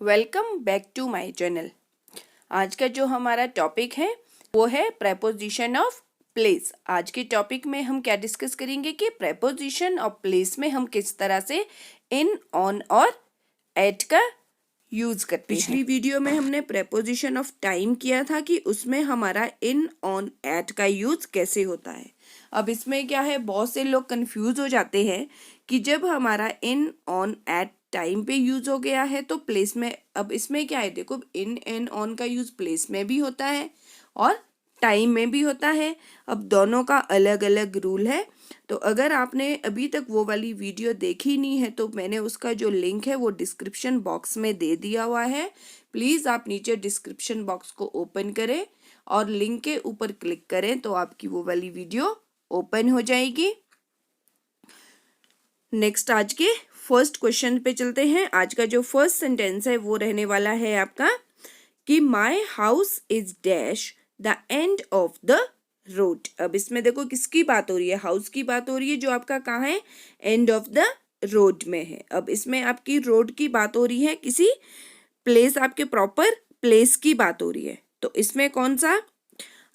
Welcome back to my channel. आज का जो हमारा टॉपिक है वो है प्रेपोजिशन ऑफ प्लेस। आज के टॉपिक में हम क्या डिस्कस करेंगे कि प्रेपोजिशन ऑफ प्लेस में हम किस तरह से इन, ऑन और एट का यूज करते हैं। पिछली वीडियो में हमने प्रेपोजिशन ऑफ टाइम किया था कि उसमें हमारा इन, ऑन, एट का यूज कैसे होता है। अब इसमें क्या है, बहुत से लोग कंफ्यूज हो जाते हैं कि जब हमारा इन, ऑन, एट टाइम पे यूज हो गया है तो प्लेस में, अब इसमें क्या है, देखो इन एंड ऑन का यूज प्लेस में भी होता है और टाइम में भी होता है। अब दोनों का अलग अलग रूल है। तो अगर आपने अभी तक वो वाली वीडियो देखी नहीं है तो मैंने उसका जो लिंक है वो डिस्क्रिप्शन बॉक्स में दे दिया हुआ है। प्लीज़ आप नीचे डिस्क्रिप्शन बॉक्स को ओपन करें और लिंक के ऊपर क्लिक करें तो आपकी वो वाली वीडियो ओपन हो जाएगी। नेक्स्ट आज के फर्स्ट क्वेश्चन पे चलते हैं। आज का जो फर्स्ट सेंटेंस है वो रहने वाला है आपका कि my house is dash the end of the road. अब इसमें देखो किसकी बात हो रही है, हाउस की बात हो रही है जो आपका कहाँ है, एंड ऑफ द रोड में है। अब इसमें आपकी रोड की बात हो रही है, किसी प्लेस, आपके प्रॉपर प्लेस की बात हो रही है। तो इसमें कौन सा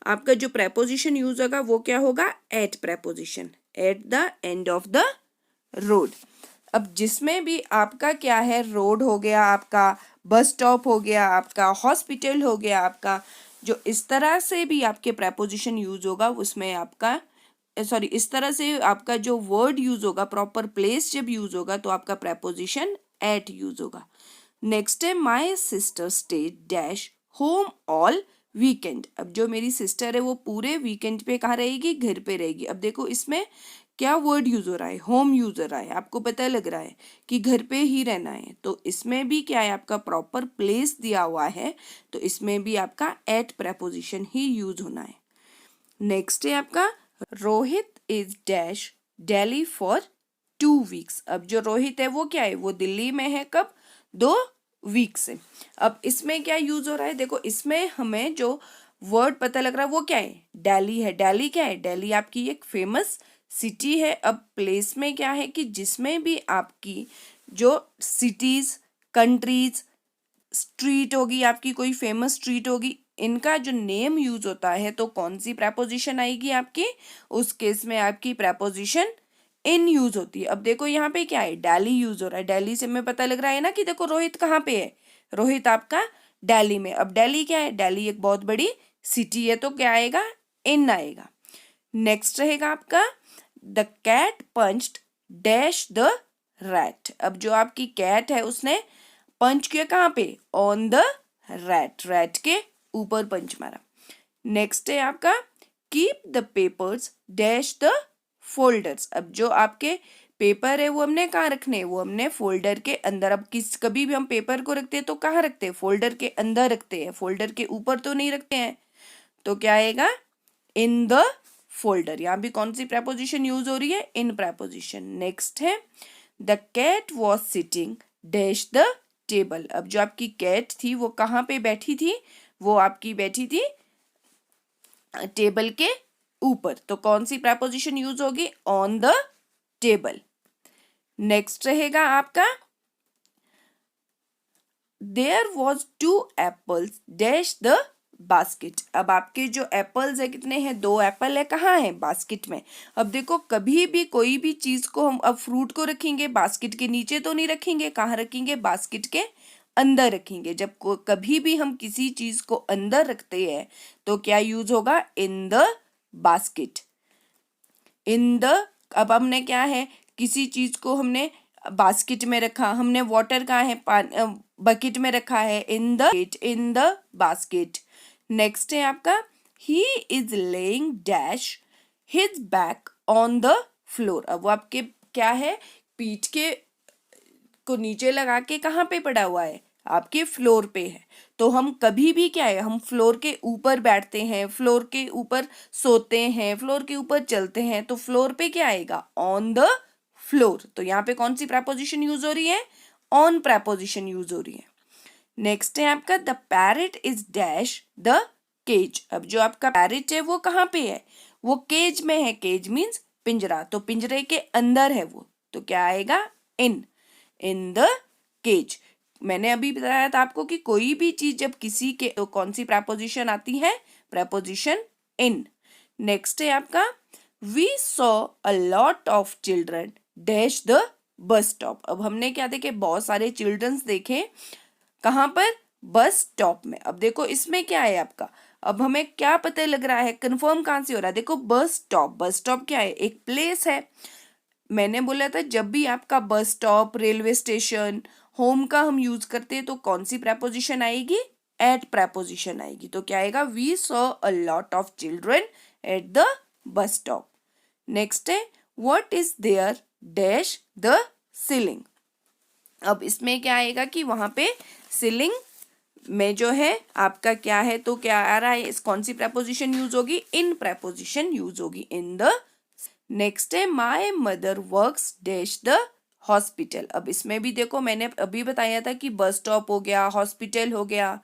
आपका जो प्रेपोजिशन यूज होगा वो क्या होगा, at preposition, at the end of the road. अब जिसमें भी आपका क्या है, रोड हो गया, आपका बस स्टॉप हो गया, आपका हॉस्पिटल हो गया, आपका जो इस तरह से भी आपके प्रेपोजिशन यूज होगा उसमें आपका इस तरह से आपका जो वर्ड यूज होगा, प्रॉपर प्लेस जब यूज होगा तो आपका प्रेपोजिशन एट यूज होगा। नेक्स्ट है my sister stay dash home all weekend. अब जो मेरी सिस्टर है वो पूरे वीकेंड पे कहाँ रहेगी, घर पे रहेगी। अब देखो इसमें क्या वर्ड यूज हो रहा है, होम यूज हो रहा है। आपको पता लग रहा है कि घर पे ही रहना है, तो इसमें भी क्या है, आपका प्रॉपर प्लेस दिया हुआ है तो इसमें भी आपका एट प्रेपोजिशन ही यूज होना है। नेक्स्ट है आपका Rohit is dash Delhi for 2 weeks. अब जो रोहित है वो क्या है, वो दिल्ली में है कब, 2 वीक से। अब इसमें क्या यूज हो रहा है, देखो इसमें हमें जो वर्ड पता लग रहा है वो क्या है, दिल्ली है। दिल्ली क्या है, दिल्ली आपकी एक फेमस सिटी है। अब प्लेस में क्या है कि जिसमें भी आपकी जो सिटीज, कंट्रीज, स्ट्रीट होगी, आपकी कोई फेमस स्ट्रीट होगी, इनका जो नेम यूज होता है तो कौन सी प्रेपोजिशन आएगी आपकी, उस केस में आपकी प्रेपोजिशन इन यूज होती है। अब देखो यहाँ पे क्या है, दिल्ली यूज हो रहा है। दिल्ली से हमें पता लग रहा है ना कि देखो रोहित कहाँ पे है, रोहित आपका दिल्ली में। अब दिल्ली क्या है, दिल्ली एक बहुत बड़ी सिटी है तो क्या आएगा, इन आएगा। नेक्स्ट रहेगा आपका the cat punched dash the rat. अब जो आपकी कैट है उसने पंच किया कहाँ पे, ऑन द रैट, रैट के ऊपर पंच मारा। नेक्स्ट है आपका keep the papers dash the folders. अब जो आपके पेपर है वो हमने कहाँ रखने, वो हमने फोल्डर के अंदर। अब कभी भी हम पेपर को रखते हैं तो कहाँ रखते हैं, फोल्डर के अंदर रखते हैं, फोल्डर के ऊपर तो नहीं रखते हैं। तो क्या आएगा, इन द फोल्डर। यहाँ भी कौन सी प्रेपोजिशन यूज हो रही है, इन प्रेपोजिशन। नेक्स्ट है the cat was sitting dash the table. अब जो आपकी कैट थी वो कहाँ पे बैठी थी, वो आपकी बैठी थी टेबल के ऊपर। तो कौन सी प्रेपोजिशन यूज होगी, ऑन द टेबल। नेक्स्ट रहेगा आपका there was 2 apples dash the basket. अब आपके जो एप्पल्स है कितने हैं, 2 एप्पल है, कहाँ है, बास्केट में। अब देखो कभी भी कोई भी चीज को हम, अब फ्रूट को रखेंगे बास्केट के नीचे तो नहीं रखेंगे, कहाँ रखेंगे, बास्केट के अंदर रखेंगे। जब कभी भी हम किसी चीज को अंदर रखते हैं तो क्या यूज होगा, in the basket, in the. अब हमने क्या है, किसी चीज को हमने बास्केट में रखा, हमने वाटर कहाँ है, बकेट में रखा है, इन द बास्केट। नेक्स्ट है आपका he is laying dash his back on the floor. अब वो आपके क्या है, पीठ के को नीचे लगा के कहाँ पे पड़ा हुआ है, आपके फ्लोर पे है। तो हम कभी भी क्या है, हम फ्लोर के ऊपर बैठते हैं, फ्लोर के ऊपर सोते हैं, फ्लोर के ऊपर चलते हैं, तो फ्लोर पे क्या आएगा, ऑन द फ्लोर। तो यहाँ पे कौन सी प्रेपोजिशन यूज हो रही है, ऑन प्रेपोजिशन यूज हो रही है। नेक्स्ट है आपका the parrot is dash the cage. अब जो आपका पैरेट है वो कहाँ पे है, वो केज में है, केज मीन्स पिंजरा, तो पिंजरे के अंदर है वो, तो क्या आएगा, इन द केज। मैंने अभी बताया था आपको कि कोई भी चीज जब किसी के कौन सी प्रेपोजिशन आती है, प्रेपोजिशन इन। नेक्स्ट है आपका we saw a lot of children dash the bus stop. अब हमने क्या देखे, बहुत सारे चिल्ड्रंस देखे, कहाँ पर, बस स्टॉप में। अब देखो इसमें क्या है आपका, अब हमें क्या पता लग रहा है, कंफर्म कहाँ से हो रहा है, देखो बस स्टॉप, बस स्टॉप क्या है, एक प्लेस है। मैंने बोला था जब भी आपका bus stop, railway station, home का हम यूज करते हैं तो कौन सी प्रेपोजिशन आएगी, एट प्रेपोजिशन आएगी। तो क्या आएगा, we saw a lot of children at the bus stop. Next है what is there dash the ceiling. अब इसमें क्या आएगा कि वहां पे सीलिंग में जो है आपका क्या है, तो क्या आ रहा है, इस कौन सी प्रेपोजिशन यूज होगी, इन प्रेपोजिशन यूज होगी, इन द। नेक्स्ट है my mother works dash the hospital. अब इसमें भी देखो मैंने अभी बताया था कि बस स्टॉप हो गया, हॉस्पिटल हो गया,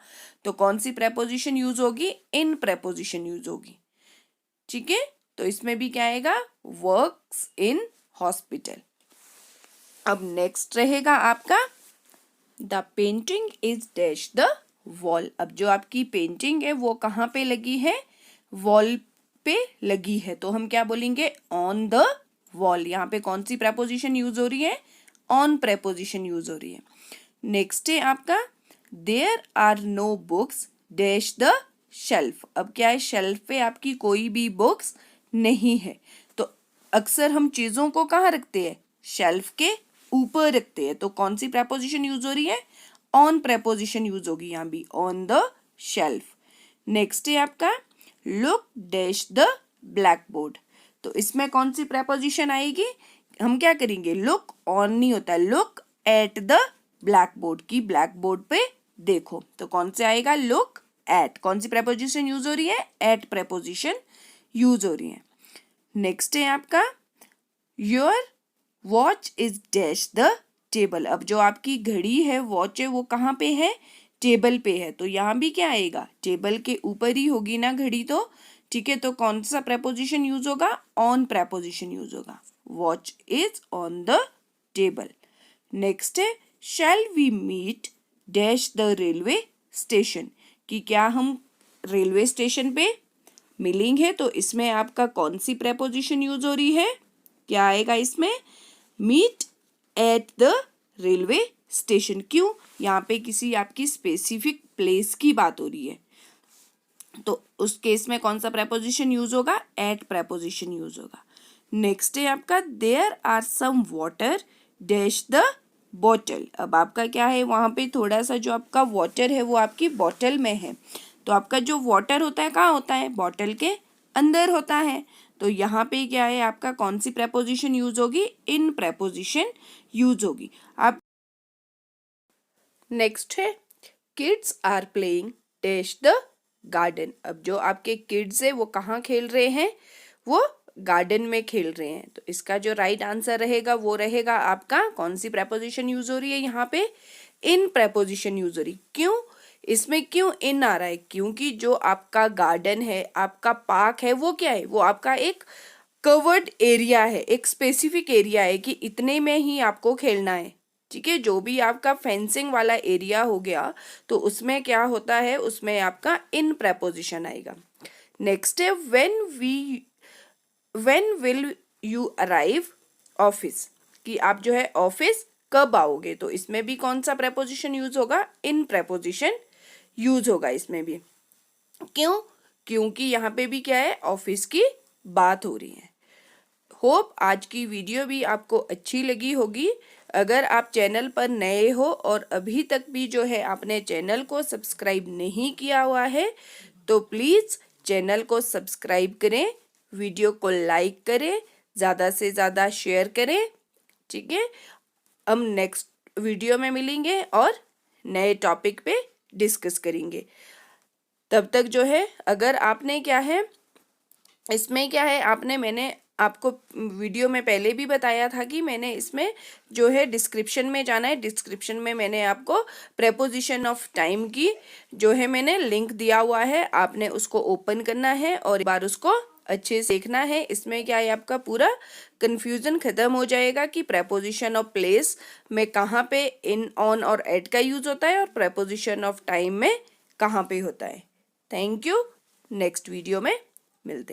तो कौन सी प्रेपोजिशन यूज होगी, इन प्रेपोजिशन यूज होगी। ठीक है, तो इसमें भी क्या आएगा, वर्क्स इन हॉस्पिटल। अब नेक्स्ट रहेगा आपका the painting is dash the wall. अब जो आपकी पेंटिंग है वो कहाँ पे लगी है, वॉल पे लगी है, तो हम क्या बोलेंगे, ऑन द वॉल। यहाँ पे कौन सी प्रेपोजिशन यूज हो रही है, ऑन प्रेपोजिशन यूज हो रही है। नेक्स्ट है आपका there are no books dash the shelf. अब क्या है, शेल्फ पे आपकी कोई भी बुक्स नहीं है, तो अक्सर हम चीजों को कहाँ रखते हैं, शेल्फ के ऊपर रखते हैं, तो कौन सी प्रेपोजिशन यूज हो रही है, ऑन प्रेपोजिशन यूज होगी यहाँ भी, ऑन द शेल्फ। नेक्स्ट है आपका look dash the black board. तो इसमें कौन सी प्रेपोजिशन आएगी, हम क्या करेंगे, लुक ऑन नहीं होता, look at the black board, की ब्लैक बोर्ड पे देखो, तो कौन से आएगा, लुक एट। कौन सी प्रेपोजिशन यूज हो रही है, एट प्रेपोजिशन यूज हो रही है। नेक्स्ट है आपका your watch is dash the table. अब जो आपकी घड़ी है, वॉच है, वो कहाँ पे है, टेबल पे है, तो यहाँ भी क्या आएगा, टेबल के ऊपर ही होगी ना घड़ी, तो ठीक है, तो कौन सा प्रेपोजिशन यूज होगा, ऑन प्रेपोजिशन यूज होगा, watch is on the table. Next है shall we meet dash the railway station, कि क्या हम रेलवे स्टेशन पे मिलेंगे, तो इसमें आपका कौन सी प्रेपोजिशन यूज हो रही है, क्या आएगा इसमें, meet at the railway station. क्यों, यहाँ पे किसी आपकी स्पेसिफिक प्लेस की बात हो रही है, तो उस केस में कौन सा प्रेपोजिशन यूज होगा, एट प्रेपोजिशन यूज होगा। नेक्स्ट है आपका there are some water dash the bottle. अब आपका क्या है, वहाँ पे थोड़ा सा जो आपका वाटर है वो आपकी बॉटल में है, तो आपका जो वाटर होता है कहाँ होता है, बॉटल के अंदर होता है, तो यहाँ पे क्या है आपका कौन सी प्रेपोजिशन यूज होगी, इन प्रेपोजिशन यूज होगी। आप नेक्स्ट है kids are playing dash the garden. अब जो आपके किड्स है वो कहाँ खेल रहे हैं, वो गार्डन में खेल रहे हैं, तो इसका जो राइट आंसर रहेगा वो रहेगा आपका, कौन सी प्रेपोजिशन यूज हो रही है यहाँ पे, इन प्रेपोजिशन यूज हो रही। क्यों, इसमें क्यों इन आ रहा है, क्योंकि जो आपका गार्डन है, आपका पार्क है, वो क्या है, वो आपका एक कवर्ड एरिया है, एक स्पेसिफिक एरिया है कि इतने में ही आपको खेलना है। ठीक है, जो भी आपका फेंसिंग वाला एरिया हो गया तो उसमें क्या होता है, उसमें आपका इन प्रेपोजिशन आएगा। नेक्स्ट है when will you arrive office, कि आप जो है ऑफिस कब आओगे, तो इसमें भी कौन सा प्रेपोजिशन यूज होगा, इन प्रेपोजिशन यूज होगा इसमें भी। क्यों, क्योंकि यहाँ पे भी क्या है, ऑफिस की बात हो रही है। होप आज की वीडियो भी आपको अच्छी लगी होगी। अगर आप चैनल पर नए हो और अभी तक भी जो है आपने चैनल को सब्सक्राइब नहीं किया हुआ है तो प्लीज़ चैनल को सब्सक्राइब करें, वीडियो को लाइक करें, ज़्यादा से ज़्यादा शेयर करें। ठीक है, हम नेक्स्ट वीडियो में मिलेंगे और नए टॉपिक पे डिस्कस करेंगे। तब तक जो है, अगर आपने क्या है इसमें क्या है, मैंने आपको वीडियो में पहले भी बताया था कि मैंने इसमें जो है डिस्क्रिप्शन में जाना है, डिस्क्रिप्शन में मैंने आपको प्रेपोजिशन ऑफ टाइम की जो है मैंने लिंक दिया हुआ है, आपने उसको ओपन करना है और एक बार उसको अच्छे से देखना है। इसमें क्या है आपका पूरा कंफ्यूजन खत्म हो जाएगा कि प्रेपोजिशन ऑफ प्लेस में कहाँ पे इन, ऑन और एट का यूज होता है और प्रेपोजिशन ऑफ टाइम में कहाँ पे होता है। Thank you. नेक्स्ट वीडियो में मिलते हैं।